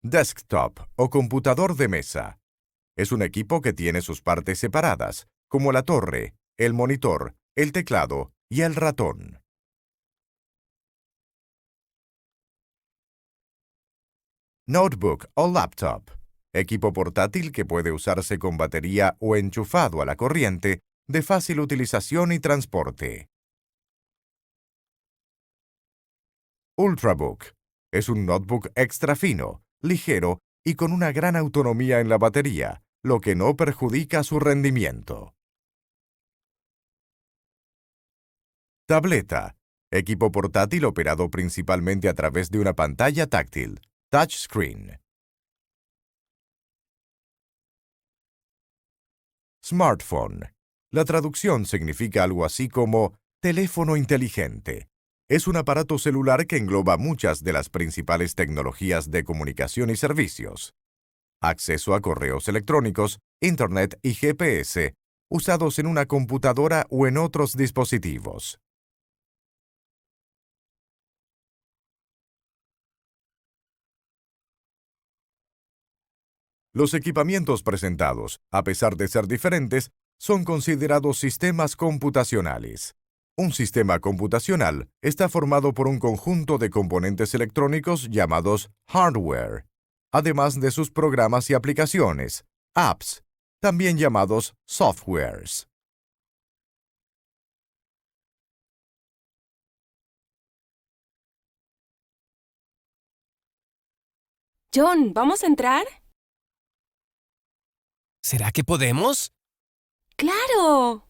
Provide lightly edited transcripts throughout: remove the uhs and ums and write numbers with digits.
Desktop o computador de mesa. Es un equipo que tiene sus partes separadas, como la torre, el monitor, el teclado y el ratón. Notebook o laptop. Equipo portátil que puede usarse con batería o enchufado a la corriente, de fácil utilización y transporte. Ultrabook. Es un notebook extra fino, ligero y con una gran autonomía en la batería, lo que no perjudica su rendimiento. Tableta. Equipo portátil operado principalmente a través de una pantalla táctil, touchscreen. Smartphone. La traducción significa algo así como teléfono inteligente. Es un aparato celular que engloba muchas de las principales tecnologías de comunicación y servicios. Acceso a correos electrónicos, Internet y GPS, usados en una computadora o en otros dispositivos. Los equipamientos presentados, a pesar de ser diferentes, son considerados sistemas computacionales. Un sistema computacional está formado por un conjunto de componentes electrónicos llamados hardware, además de sus programas y aplicaciones, apps, también llamados softwares. John, ¿vamos a entrar? ¿Será que podemos? ¡Claro!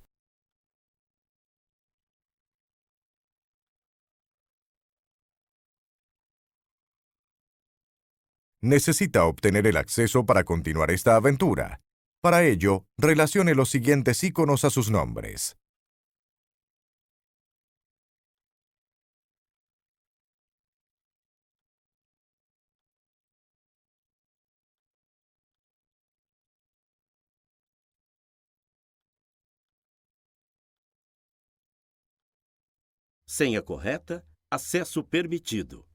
Necesita obtener el acceso para continuar esta aventura. Para ello, relacione los siguientes iconos a sus nombres. Senha correta, acesso permitido.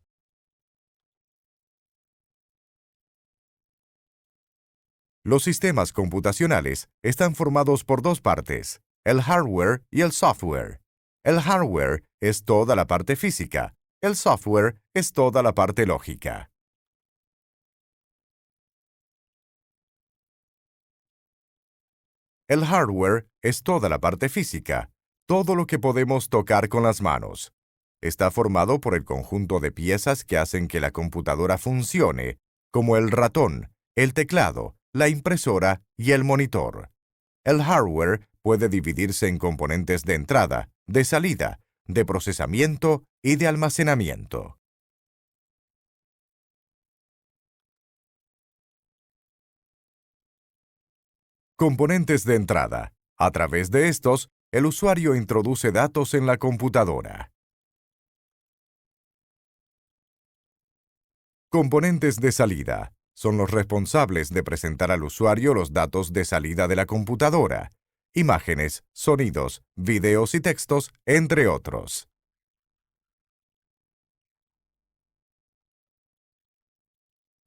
Los sistemas computacionales están formados por dos partes, el hardware y el software. El hardware es toda la parte física, el software es toda la parte lógica. El hardware es toda la parte física, todo lo que podemos tocar con las manos. Está formado por el conjunto de piezas que hacen que la computadora funcione, como el ratón, el teclado, la impresora y el monitor. El hardware puede dividirse en componentes de entrada, de salida, de procesamiento y de almacenamiento. Componentes de entrada. A través de estos, el usuario introduce datos en la computadora. Componentes de salida. Son los responsables de presentar al usuario los datos de salida de la computadora, imágenes, sonidos, videos y textos, entre otros.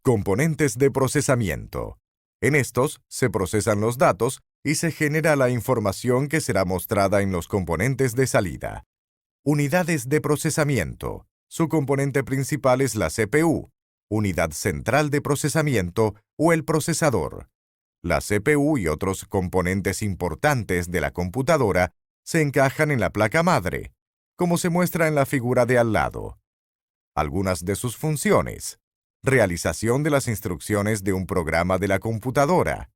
Componentes de procesamiento. En estos se procesan los datos y se genera la información que será mostrada en los componentes de salida. Unidades de procesamiento. Su componente principal es la CPU, unidad central de procesamiento o el procesador. La CPU y otros componentes importantes de la computadora se encajan en la placa madre, como se muestra en la figura de al lado. Algunas de sus funciones: realización de las instrucciones de un programa de la computadora,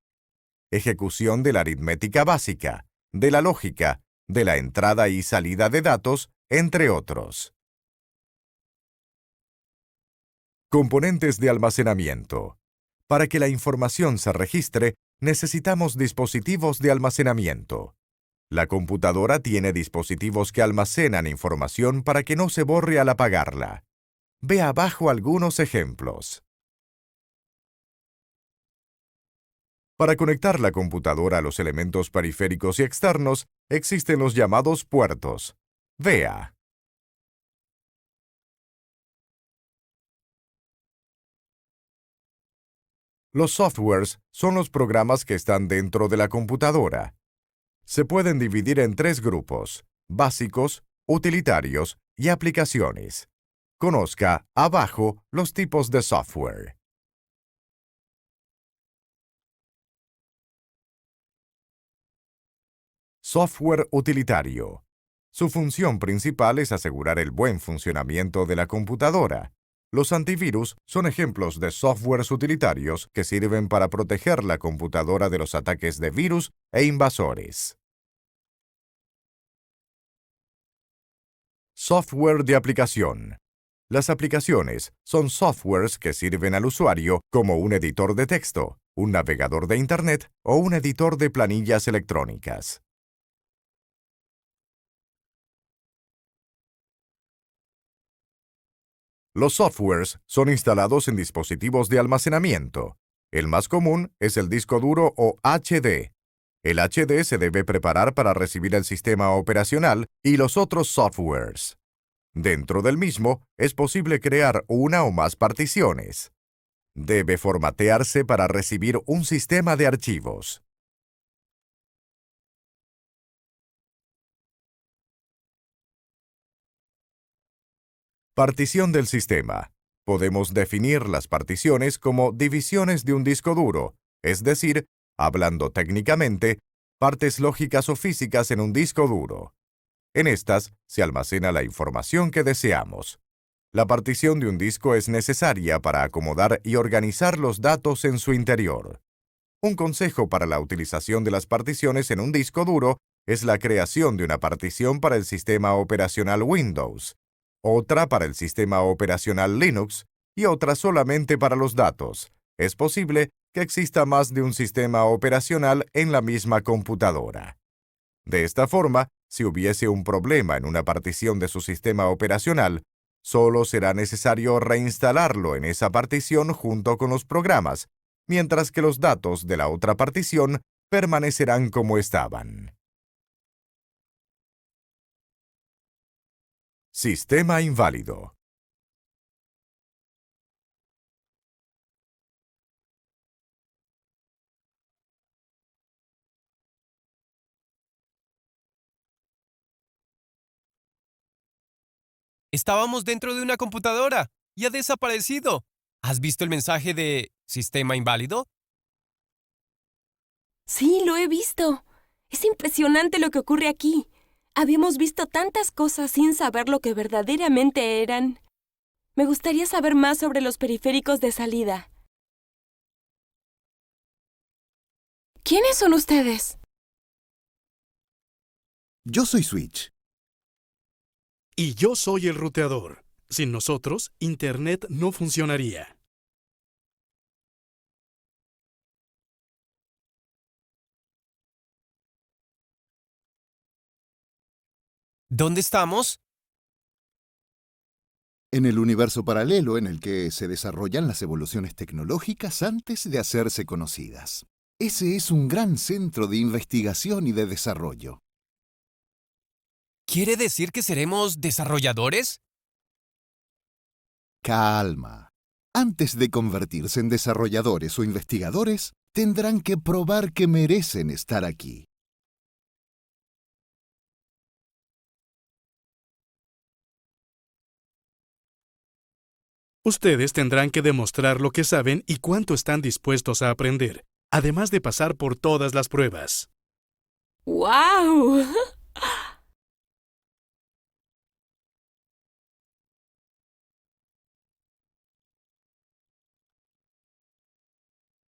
ejecución de la aritmética básica, de la lógica, de la entrada y salida de datos, entre otros. Componentes de almacenamiento. Para que la información se registre, necesitamos dispositivos de almacenamiento. La computadora tiene dispositivos que almacenan información para que no se borre al apagarla. Ve abajo algunos ejemplos. Para conectar la computadora a los elementos periféricos y externos, existen los llamados puertos. Vea. Los softwares son los programas que están dentro de la computadora. Se pueden dividir en tres grupos: básicos, utilitarios y aplicaciones. Conozca abajo los tipos de software. Software utilitario. Su función principal es asegurar el buen funcionamiento de la computadora. Los antivirus son ejemplos de softwares utilitarios que sirven para proteger la computadora de los ataques de virus e invasores. Software de aplicación. Las aplicaciones son softwares que sirven al usuario como un editor de texto, un navegador de Internet o un editor de planillas electrónicas. Los softwares son instalados en dispositivos de almacenamiento. El más común es el disco duro o HD. El HD se debe preparar para recibir el sistema operacional y los otros softwares. Dentro del mismo es posible crear una o más particiones. Debe formatearse para recibir un sistema de archivos. Partición del sistema. Podemos definir las particiones como divisiones de un disco duro, es decir, hablando técnicamente, partes lógicas o físicas en un disco duro. En estas se almacena la información que deseamos. La partición de un disco es necesaria para acomodar y organizar los datos en su interior. Un consejo para la utilización de las particiones en un disco duro es la creación de una partición para el sistema operacional Windows, otra para el sistema operacional Linux y otra solamente para los datos. Es posible que exista más de un sistema operacional en la misma computadora. De esta forma, si hubiese un problema en una partición de su sistema operacional, solo será necesario reinstalarlo en esa partición junto con los programas, mientras que los datos de la otra partición permanecerán como estaban. Sistema inválido. Estábamos dentro de una computadora y ha desaparecido. ¿Has visto el mensaje de sistema inválido? Sí, lo he visto. Es impresionante lo que ocurre aquí. Habíamos visto tantas cosas sin saber lo que verdaderamente eran. Me gustaría saber más sobre los periféricos de salida. ¿Quiénes son ustedes? Yo soy Switch. Y yo soy el ruteador. Sin nosotros, Internet no funcionaría. ¿Dónde estamos? En el universo paralelo en el que se desarrollan las evoluciones tecnológicas antes de hacerse conocidas. Ese es un gran centro de investigación y de desarrollo. ¿Quiere decir que seremos desarrolladores? Calma. Antes de convertirse en desarrolladores o investigadores, tendrán que probar que merecen estar aquí. Ustedes tendrán que demostrar lo que saben y cuánto están dispuestos a aprender, además de pasar por todas las pruebas. ¡Guau!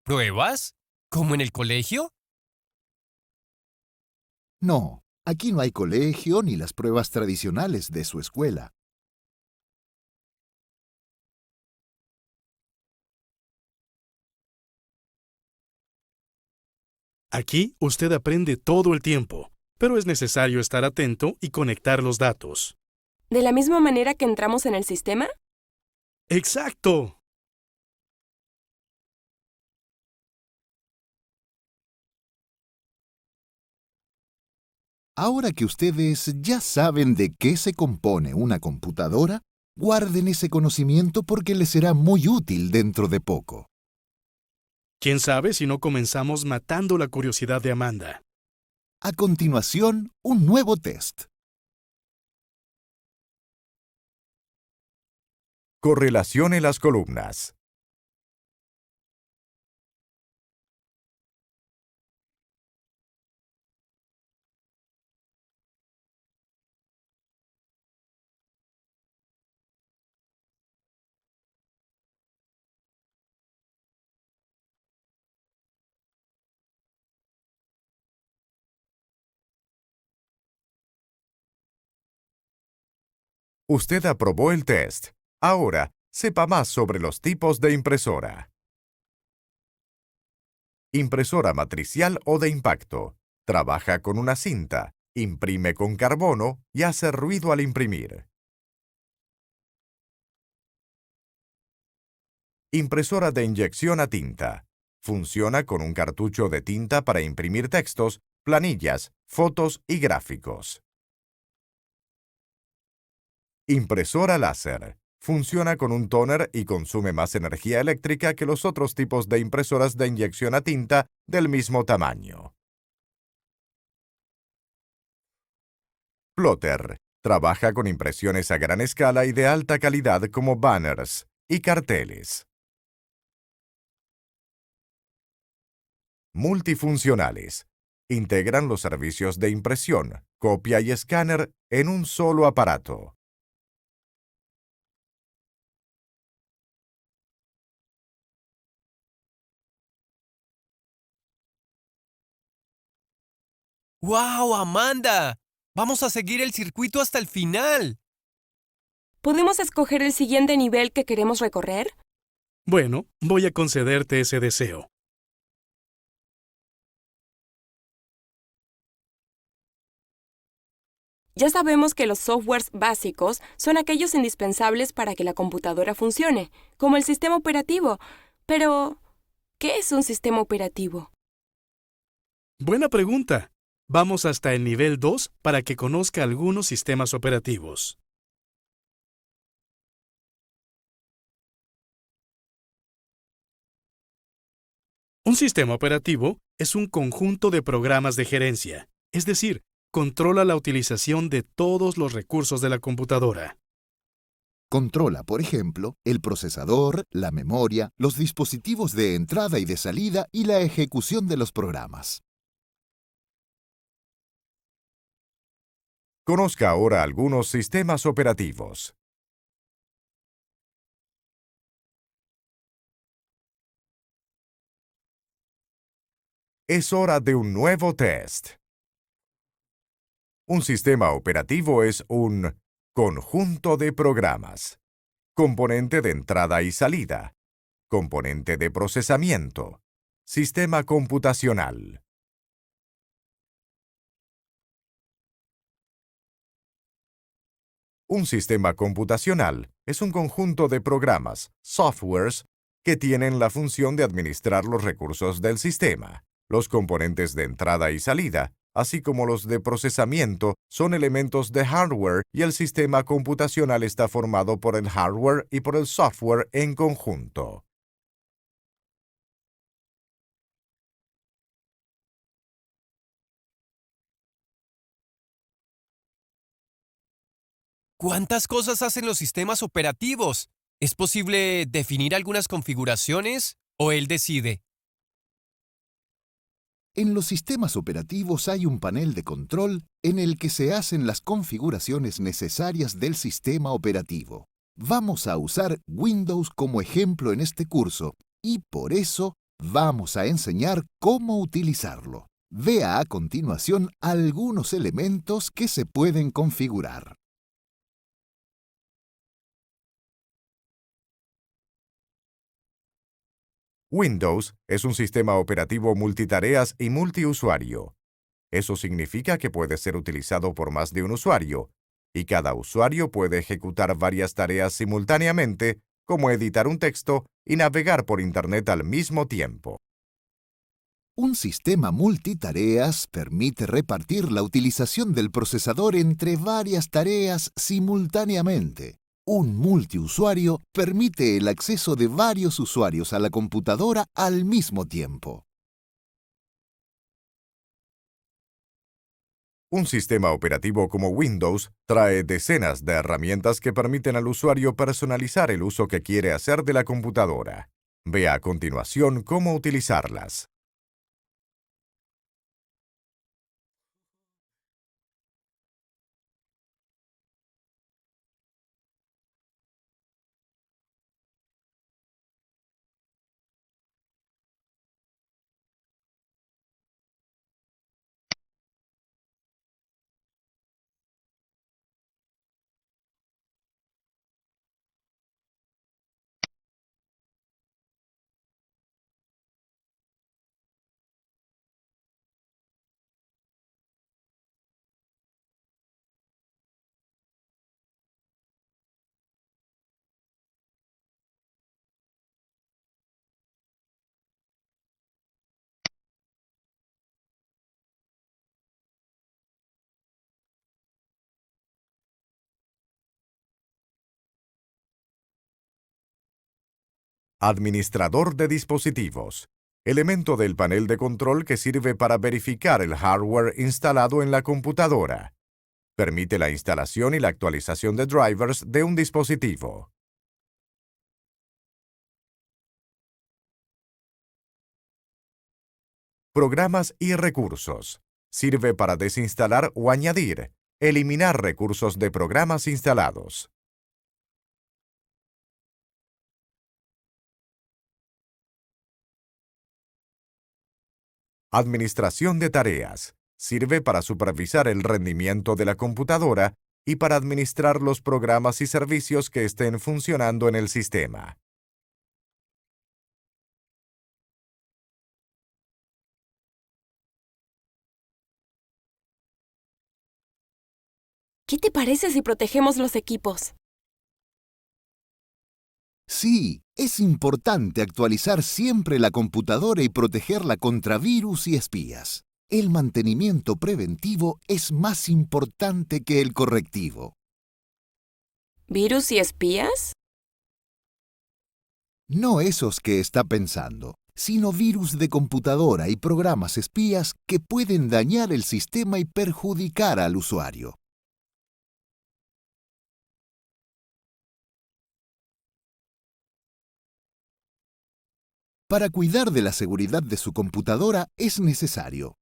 ¿Pruebas? ¿Como en el colegio? No, aquí no hay colegio ni las pruebas tradicionales de su escuela. Aquí usted aprende todo el tiempo, pero es necesario estar atento y conectar los datos. ¿De la misma manera que entramos en el sistema? ¡Exacto! Ahora que ustedes ya saben de qué se compone una computadora, guarden ese conocimiento porque les será muy útil dentro de poco. ¿Quién sabe si no comenzamos matando la curiosidad de Amanda? A continuación, un nuevo test. Correlacione las columnas. Usted aprobó el test. Ahora, sepa más sobre los tipos de impresora. Impresora matricial o de impacto. Trabaja con una cinta, imprime con carbono y hace ruido al imprimir. Impresora de inyección a tinta. Funciona con un cartucho de tinta para imprimir textos, planillas, fotos y gráficos. Impresora láser. Funciona con un tóner y consume más energía eléctrica que los otros tipos de impresoras de inyección a tinta del mismo tamaño. Plotter. Trabaja con impresiones a gran escala y de alta calidad como banners y carteles. Multifuncionales. Integran los servicios de impresión, copia y escáner en un solo aparato. ¡Wow, Amanda! Vamos a seguir el circuito hasta el final. ¿Podemos escoger el siguiente nivel que queremos recorrer? Bueno, voy a concederte ese deseo. Ya sabemos que los softwares básicos son aquellos indispensables para que la computadora funcione, como el sistema operativo. Pero, ¿qué es un sistema operativo? Buena pregunta. Vamos hasta el nivel 2 para que conozca algunos sistemas operativos. Un sistema operativo es un conjunto de programas de gerencia, es decir, controla la utilización de todos los recursos de la computadora. Controla, por ejemplo, el procesador, la memoria, los dispositivos de entrada y de salida y la ejecución de los programas. Conozca ahora algunos sistemas operativos. Es hora de un nuevo test. Un sistema operativo es un conjunto de programas, componente de entrada y salida, componente de procesamiento, sistema computacional. Un sistema computacional es un conjunto de programas, softwares, que tienen la función de administrar los recursos del sistema. Los componentes de entrada y salida, así como los de procesamiento, son elementos de hardware y el sistema computacional está formado por el hardware y por el software en conjunto. ¿Cuántas cosas hacen los sistemas operativos? ¿Es posible definir algunas configuraciones o él decide? En los sistemas operativos hay un panel de control en el que se hacen las configuraciones necesarias del sistema operativo. Vamos a usar Windows como ejemplo en este curso y por eso vamos a enseñar cómo utilizarlo. Vea a continuación algunos elementos que se pueden configurar. Windows es un sistema operativo multitareas y multiusuario. Eso significa que puede ser utilizado por más de un usuario, y cada usuario puede ejecutar varias tareas simultáneamente, como editar un texto y navegar por Internet al mismo tiempo. Un sistema multitareas permite repartir la utilización del procesador entre varias tareas simultáneamente. Un multiusuario permite el acceso de varios usuarios a la computadora al mismo tiempo. Un sistema operativo como Windows trae decenas de herramientas que permiten al usuario personalizar el uso que quiere hacer de la computadora. Vea a continuación cómo utilizarlas. Administrador de dispositivos. Elemento del panel de control que sirve para verificar el hardware instalado en la computadora. Permite la instalación y la actualización de drivers de un dispositivo. Programas y recursos. Sirve para desinstalar o añadir, eliminar recursos de programas instalados. Administración de tareas. Sirve para supervisar el rendimiento de la computadora y para administrar los programas y servicios que estén funcionando en el sistema. ¿Qué te parece si protegemos los equipos? Sí, es importante actualizar siempre la computadora y protegerla contra virus y espías. El mantenimiento preventivo es más importante que el correctivo. ¿Virus y espías? No esos que está pensando, sino virus de computadora y programas espías que pueden dañar el sistema y perjudicar al usuario. Para cuidar de la seguridad de su computadora es necesario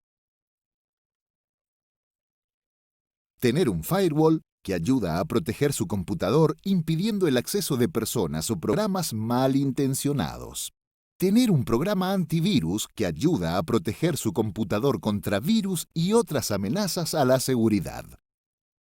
tener un firewall que ayuda a proteger su computador impidiendo el acceso de personas o programas malintencionados. Tener un programa antivirus que ayuda a proteger su computador contra virus y otras amenazas a la seguridad.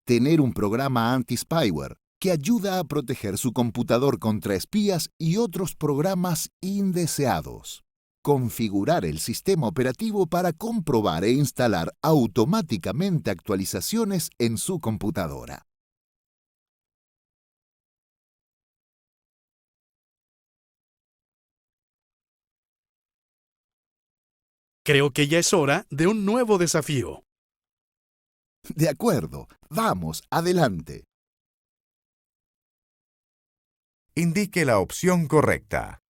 Tener un programa anti-spyware que ayuda a proteger su computador contra espías y otros programas indeseados. Configurar el sistema operativo para comprobar e instalar automáticamente actualizaciones en su computadora. Creo que ya es hora de un nuevo desafío. De acuerdo, vamos, adelante. Indique la opción correcta.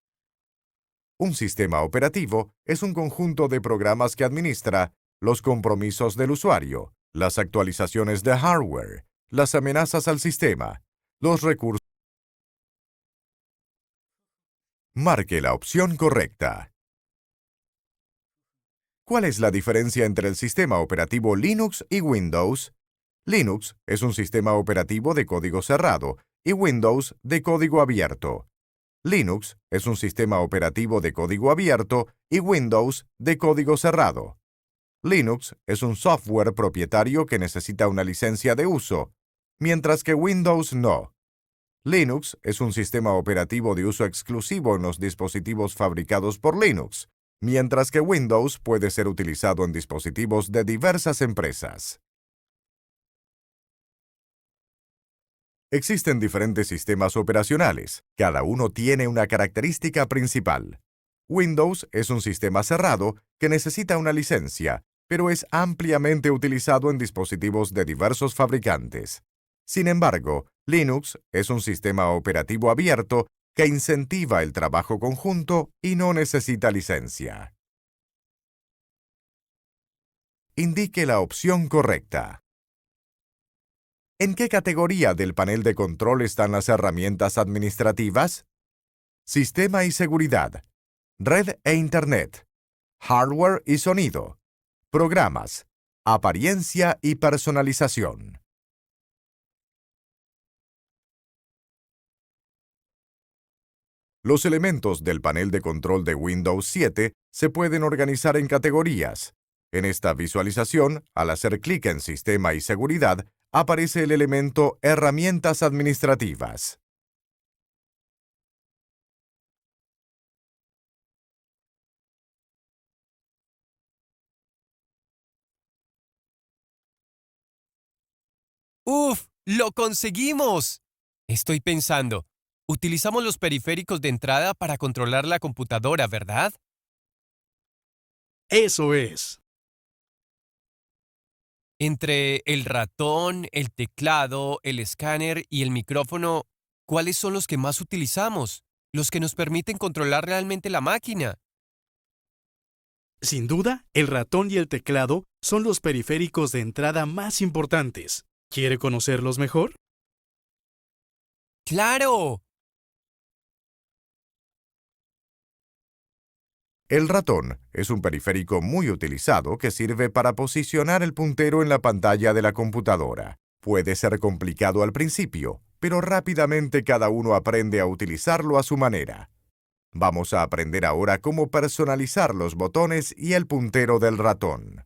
Un sistema operativo es un conjunto de programas que administra los compromisos del usuario, las actualizaciones de hardware, las amenazas al sistema, los recursos. Marque la opción correcta. ¿Cuál es la diferencia entre el sistema operativo Linux y Windows? Linux es un sistema operativo de código cerrado y Windows de código abierto. Linux es un sistema operativo de código abierto y Windows de código cerrado. Linux es un software propietario que necesita una licencia de uso, mientras que Windows no. Linux es un sistema operativo de uso exclusivo en los dispositivos fabricados por Linux, mientras que Windows puede ser utilizado en dispositivos de diversas empresas. Existen diferentes sistemas operacionales. Cada uno tiene una característica principal. Windows es un sistema cerrado que necesita una licencia, pero es ampliamente utilizado en dispositivos de diversos fabricantes. Sin embargo, Linux es un sistema operativo abierto que incentiva el trabajo conjunto y no necesita licencia. Indique la opción correcta. ¿En qué categoría del panel de control están las herramientas administrativas? Sistema y seguridad, red e Internet, hardware y sonido, programas, apariencia y personalización. Los elementos del panel de control de Windows 7 se pueden organizar en categorías. En esta visualización, al hacer clic en Sistema y Seguridad, aparece el elemento Herramientas administrativas. ¡Uf! ¡Lo conseguimos! Estoy pensando, utilizamos los periféricos de entrada para controlar la computadora, ¿verdad? Eso es. Entre el ratón, el teclado, el escáner y el micrófono, ¿cuáles son los que más utilizamos? Los que nos permiten controlar realmente la máquina. Sin duda, el ratón y el teclado son los periféricos de entrada más importantes. ¿Quiere conocerlos mejor? ¡Claro! El ratón es un periférico muy utilizado que sirve para posicionar el puntero en la pantalla de la computadora. Puede ser complicado al principio, pero rápidamente cada uno aprende a utilizarlo a su manera. Vamos a aprender ahora cómo personalizar los botones y el puntero del ratón.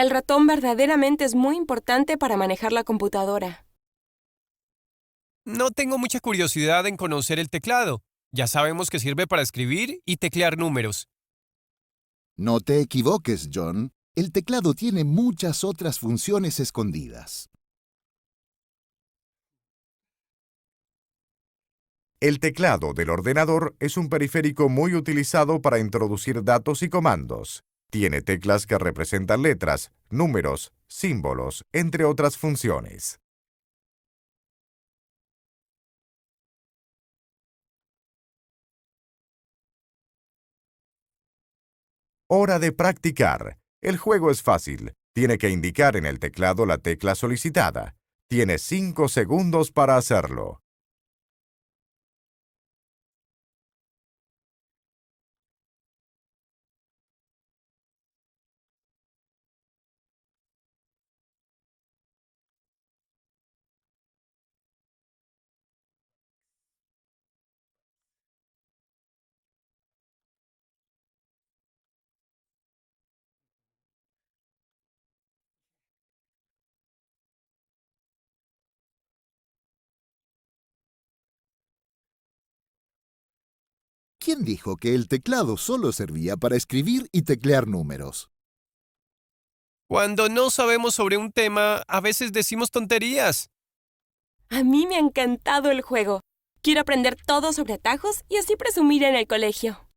El ratón verdaderamente es muy importante para manejar la computadora. No tengo mucha curiosidad en conocer el teclado. Ya sabemos que sirve para escribir y teclear números. No te equivoques, John. El teclado tiene muchas otras funciones escondidas. El teclado del ordenador es un periférico muy utilizado para introducir datos y comandos. Tiene teclas que representan letras, números, símbolos, entre otras funciones. Hora de practicar. El juego es fácil. Tiene que indicar en el teclado la tecla solicitada. Tiene 5 segundos para hacerlo. ¿Quién dijo que el teclado solo servía para escribir y teclear números? Cuando no sabemos sobre un tema, a veces decimos tonterías. A mí me ha encantado el juego. Quiero aprender todo sobre atajos y así presumir en el colegio.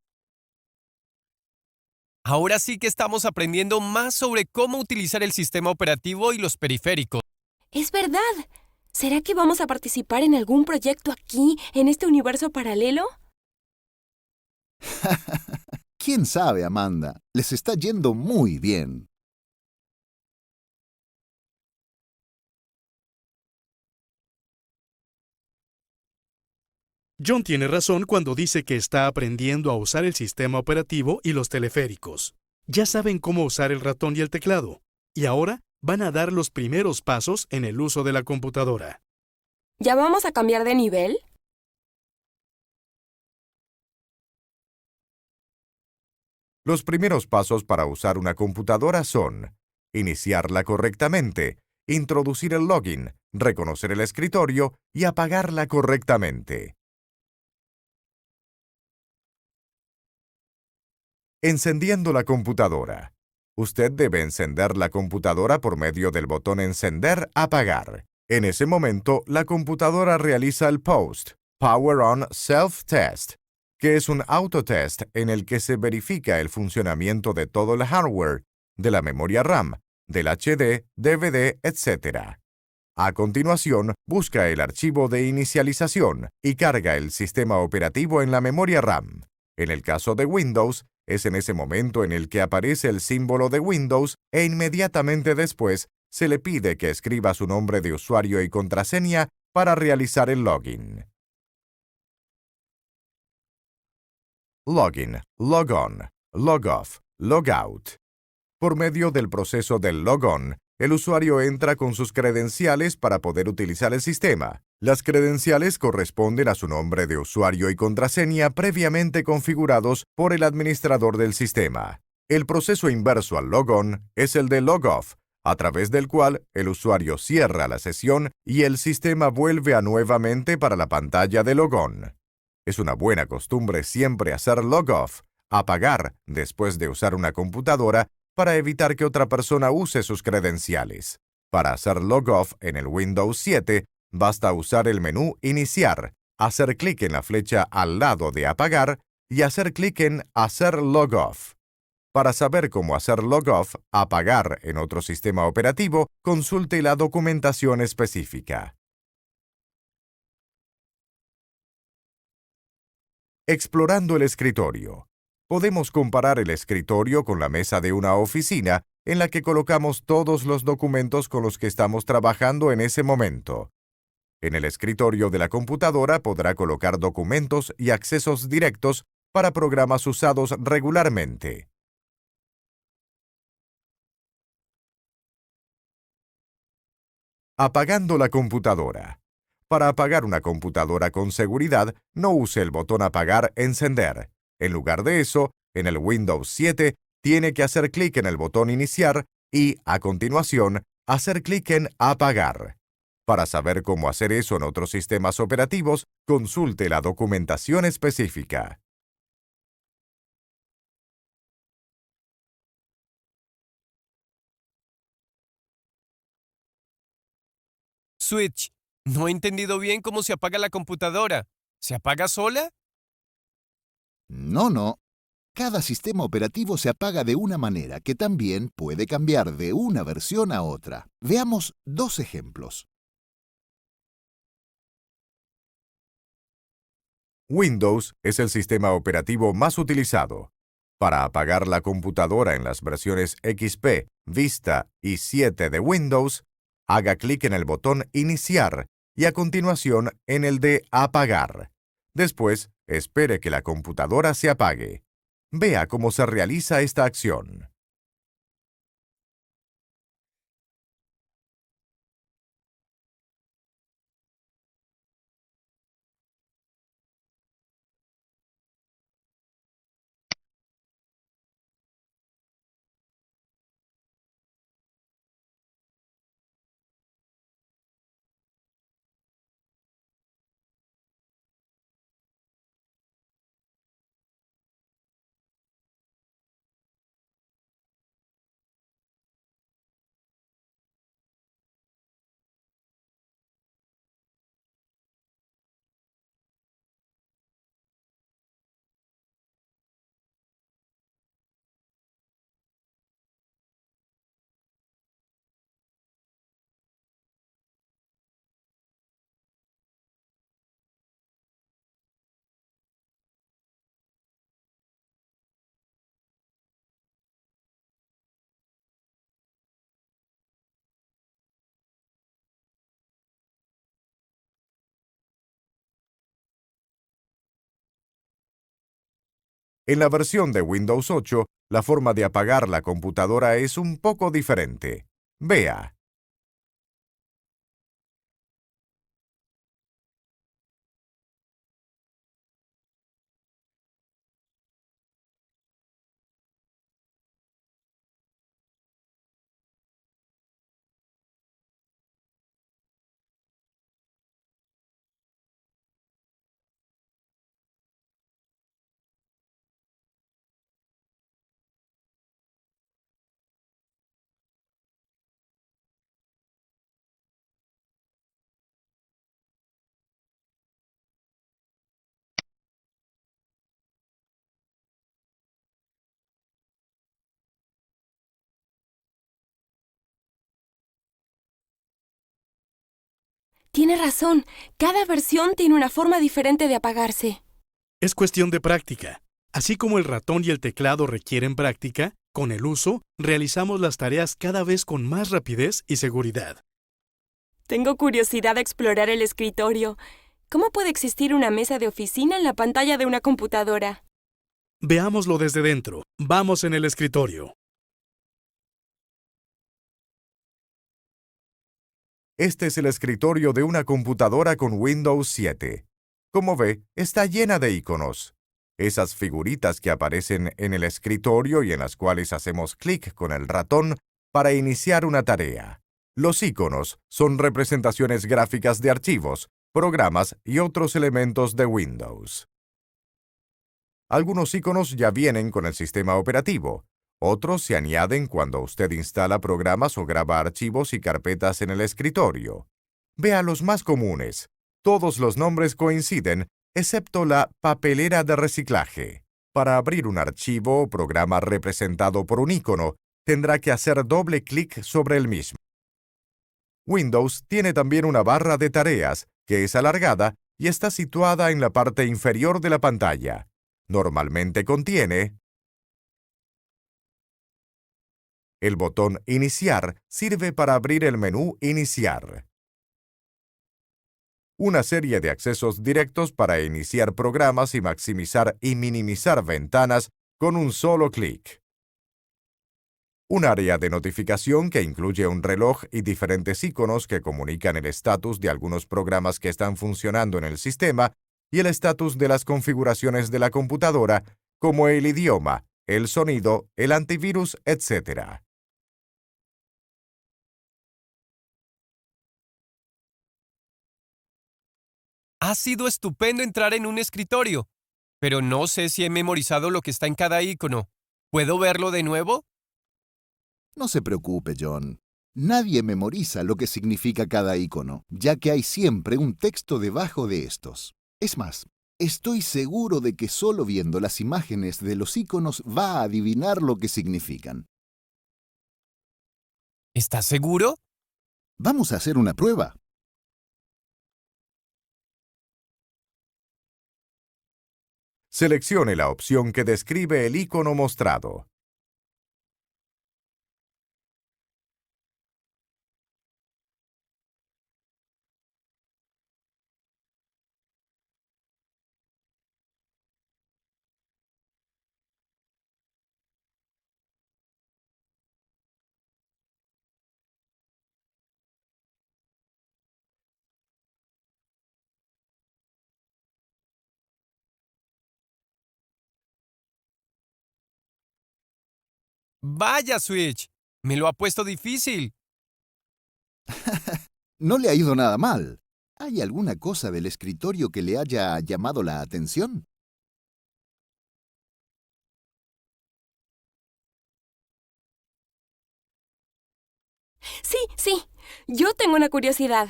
Ahora sí que estamos aprendiendo más sobre cómo utilizar el sistema operativo y los periféricos. Es verdad. ¿Será que vamos a participar en algún proyecto aquí, en este universo paralelo? ¿Quién sabe, Amanda? Les está yendo muy bien. John tiene razón cuando dice que está aprendiendo a usar el sistema operativo y los teleféricos. Ya saben cómo usar el ratón y el teclado, y ahora van a dar los primeros pasos en el uso de la computadora. ¿Ya vamos a cambiar de nivel? Los primeros pasos para usar una computadora son iniciarla correctamente, introducir el login, reconocer el escritorio y apagarla correctamente. Encendiendo la computadora. Usted debe encender la computadora por medio del botón Encender-Apagar. En ese momento, la computadora realiza el POST, Power On Self-Test, que es un autotest en el que se verifica el funcionamiento de todo el hardware, de la memoria RAM, del HD, DVD, etc. A continuación, busca el archivo de inicialización y carga el sistema operativo en la memoria RAM. En el caso de Windows, es en ese momento en el que aparece el símbolo de Windows e inmediatamente después se le pide que escriba su nombre de usuario y contraseña para realizar el login. Login, logon, logoff, logout. Por medio del proceso del logon, el usuario entra con sus credenciales para poder utilizar el sistema. Las credenciales corresponden a su nombre de usuario y contraseña previamente configurados por el administrador del sistema. El proceso inverso al logon es el de logoff, a través del cual el usuario cierra la sesión y el sistema vuelve a nuevamente para la pantalla de logon. Es una buena costumbre siempre hacer logoff, apagar después de usar una computadora para evitar que otra persona use sus credenciales. Para hacer logoff en el Windows 7, basta usar el menú Iniciar, hacer clic en la flecha al lado de Apagar y hacer clic en Hacer logoff. Para saber cómo hacer logoff, apagar en otro sistema operativo, consulte la documentación específica. Explorando el escritorio. Podemos comparar el escritorio con la mesa de una oficina en la que colocamos todos los documentos con los que estamos trabajando en ese momento. En el escritorio de la computadora podrá colocar documentos y accesos directos para programas usados regularmente. Apagando la computadora. Para apagar una computadora con seguridad, no use el botón Apagar-Encender. En lugar de eso, en el Windows 7, tiene que hacer clic en el botón Iniciar y, a continuación, hacer clic en Apagar. Para saber cómo hacer eso en otros sistemas operativos, consulte la documentación específica. Switch, no he entendido bien cómo se apaga la computadora. ¿Se apaga sola? No. Cada sistema operativo se apaga de una manera que también puede cambiar de una versión a otra. Veamos dos ejemplos. Windows es el sistema operativo más utilizado. Para apagar la computadora en las versiones XP, Vista y 7 de Windows, haga clic en el botón Iniciar y a continuación en el de Apagar. Después, espere que la computadora se apague. Vea cómo se realiza esta acción. En la versión de Windows 8, la forma de apagar la computadora es un poco diferente. Vea. Tiene razón. Cada versión tiene una forma diferente de apagarse. Es cuestión de práctica. Así como el ratón y el teclado requieren práctica, con el uso, realizamos las tareas cada vez con más rapidez y seguridad. Tengo curiosidad de explorar el escritorio. ¿Cómo puede existir una mesa de oficina en la pantalla de una computadora? Veámoslo desde dentro. Vamos en el escritorio. Este es el escritorio de una computadora con Windows 7. Como ve, está llena de iconos. Esas figuritas que aparecen en el escritorio y en las cuales hacemos clic con el ratón para iniciar una tarea. Los iconos son representaciones gráficas de archivos, programas y otros elementos de Windows. Algunos iconos ya vienen con el sistema operativo. Otros se añaden cuando usted instala programas o graba archivos y carpetas en el escritorio. Vea los más comunes. Todos los nombres coinciden, excepto la papelera de reciclaje. Para abrir un archivo o programa representado por un icono, tendrá que hacer doble clic sobre el mismo. Windows tiene también una barra de tareas, que es alargada y está situada en la parte inferior de la pantalla. Normalmente contiene el botón Iniciar sirve para abrir el menú Iniciar. Una serie de accesos directos para iniciar programas y maximizar y minimizar ventanas con un solo clic. Un área de notificación que incluye un reloj y diferentes iconos que comunican el estatus de algunos programas que están funcionando en el sistema y el estatus de las configuraciones de la computadora, como el idioma, el sonido, el antivirus, etc. Ha sido estupendo entrar en un escritorio, pero no sé si he memorizado lo que está en cada icono. ¿Puedo verlo de nuevo? No se preocupe, John. Nadie memoriza lo que significa cada icono, ya que hay siempre un texto debajo de estos. Es más, estoy seguro de que solo viendo las imágenes de los iconos va a adivinar lo que significan. ¿Estás seguro? Vamos a hacer una prueba. Seleccione la opción que describe el icono mostrado. Vaya, Switch. Me lo ha puesto difícil. No le ha ido nada mal. ¿Hay alguna cosa del escritorio que le haya llamado la atención? Sí. Yo tengo una curiosidad.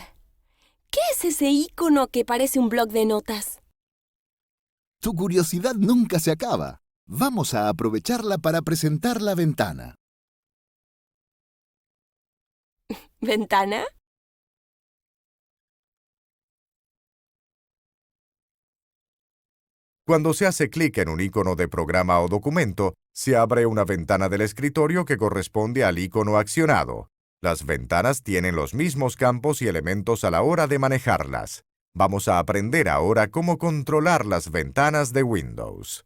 ¿Qué es ese icono que parece un bloc de notas? Tu curiosidad nunca se acaba. Vamos a aprovecharla para presentar la ventana. ¿Ventana? Cuando se hace clic en un icono de programa o documento, se abre una ventana del escritorio que corresponde al icono accionado. Las ventanas tienen los mismos campos y elementos a la hora de manejarlas. Vamos a aprender ahora cómo controlar las ventanas de Windows.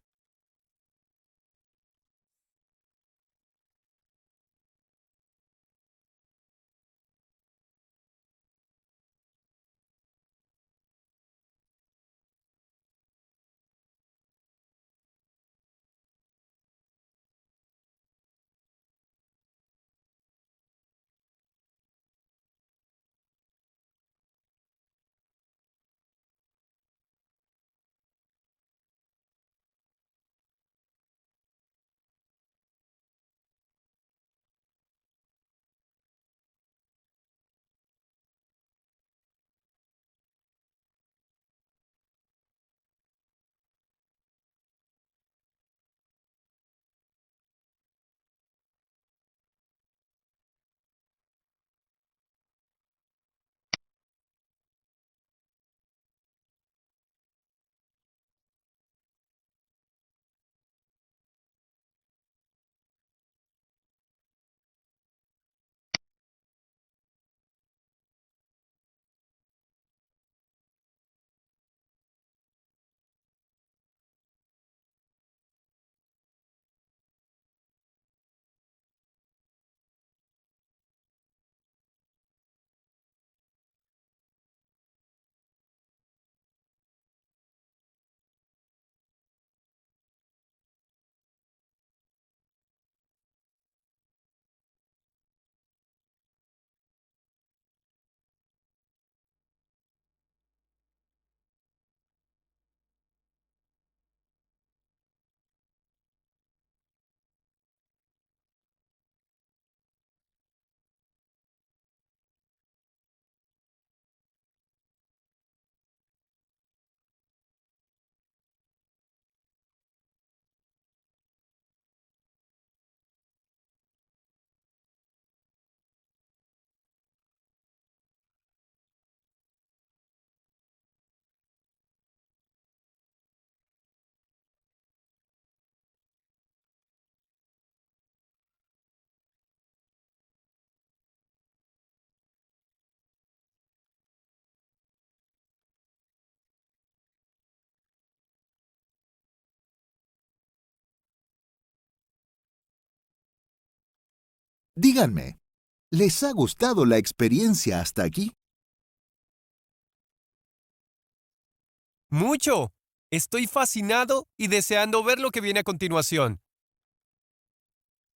Díganme, ¿les ha gustado la experiencia hasta aquí? ¡Mucho! Estoy fascinado y deseando ver lo que viene a continuación.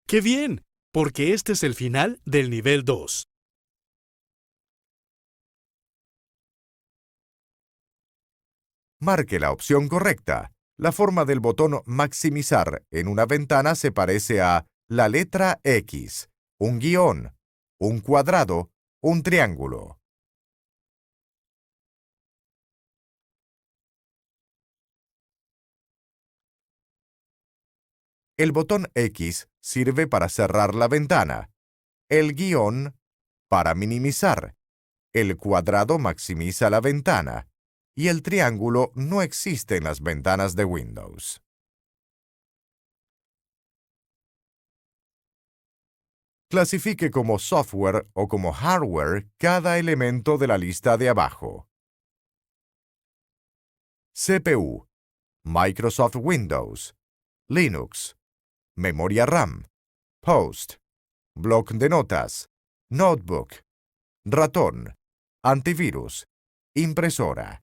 ¡Qué bien! Porque este es el final del nivel 2. Marque la opción correcta. La forma del botón maximizar en una ventana se parece a la letra X, un guión, un cuadrado, un triángulo. El botón X sirve para cerrar la ventana, el guión para minimizar, el cuadrado maximiza la ventana y el triángulo no existe en las ventanas de Windows. Clasifique como software o como hardware cada elemento de la lista de abajo. CPU, Microsoft Windows, Linux, memoria RAM, Post, bloc de notas, notebook, ratón, antivirus, impresora.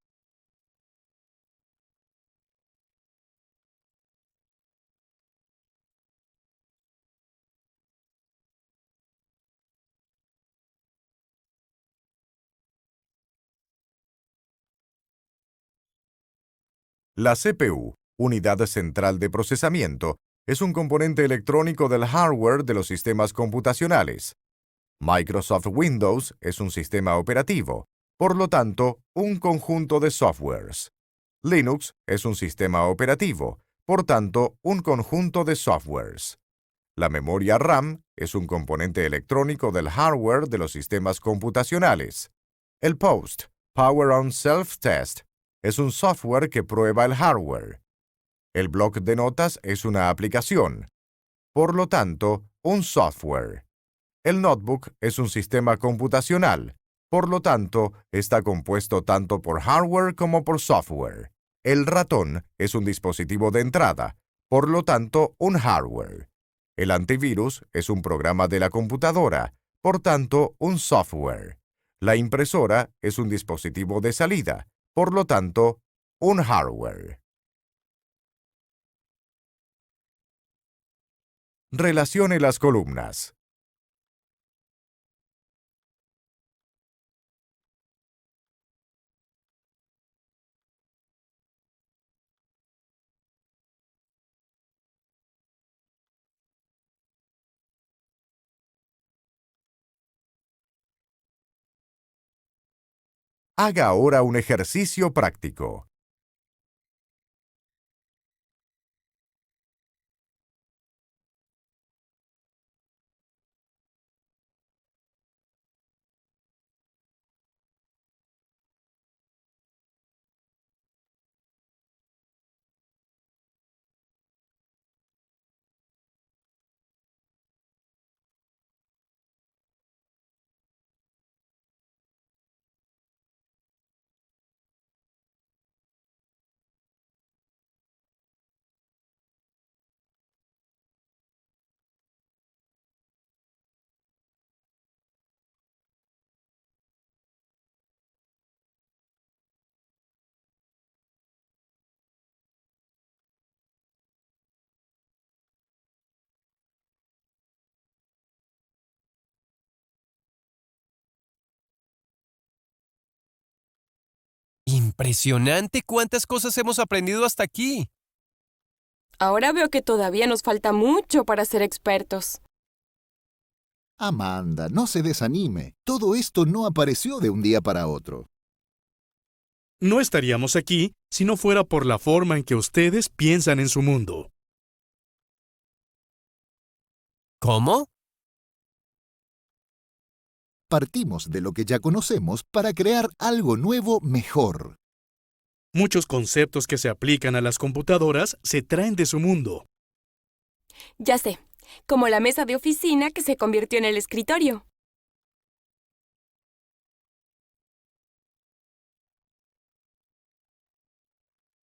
La CPU, unidad central de procesamiento, es un componente electrónico del hardware de los sistemas computacionales. Microsoft Windows es un sistema operativo, por lo tanto, un conjunto de softwares. Linux es un sistema operativo, por tanto, un conjunto de softwares. La memoria RAM es un componente electrónico del hardware de los sistemas computacionales. El POST, Power on Self-Test, es un software que prueba el hardware. El bloc de notas es una aplicación, por lo tanto, un software. El notebook es un sistema computacional, por lo tanto, está compuesto tanto por hardware como por software. El ratón es un dispositivo de entrada, por lo tanto, un hardware. El antivirus es un programa de la computadora, por tanto, un software. La impresora es un dispositivo de salida, por lo tanto, un hardware. Relacione las columnas. Haga ahora un ejercicio práctico. Impresionante cuántas cosas hemos aprendido hasta aquí. Ahora veo que todavía nos falta mucho para ser expertos. Amanda, no se desanime. Todo esto no apareció de un día para otro. No estaríamos aquí si no fuera por la forma en que ustedes piensan en su mundo. ¿Cómo? Partimos de lo que ya conocemos para crear algo nuevo mejor. Muchos conceptos que se aplican a las computadoras se traen de su mundo. Ya sé, como la mesa de oficina que se convirtió en el escritorio.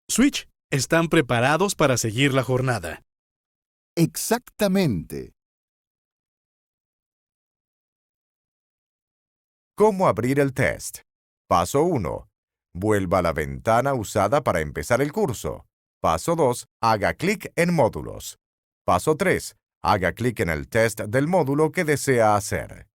Switch, ¿están preparados para seguir la jornada? Exactamente. ¿Cómo abrir el test? Paso 1. Vuelva a la ventana usada para empezar el curso. Paso 2. Haga clic en Módulos. Paso 3. Haga clic en el test del módulo que desea hacer.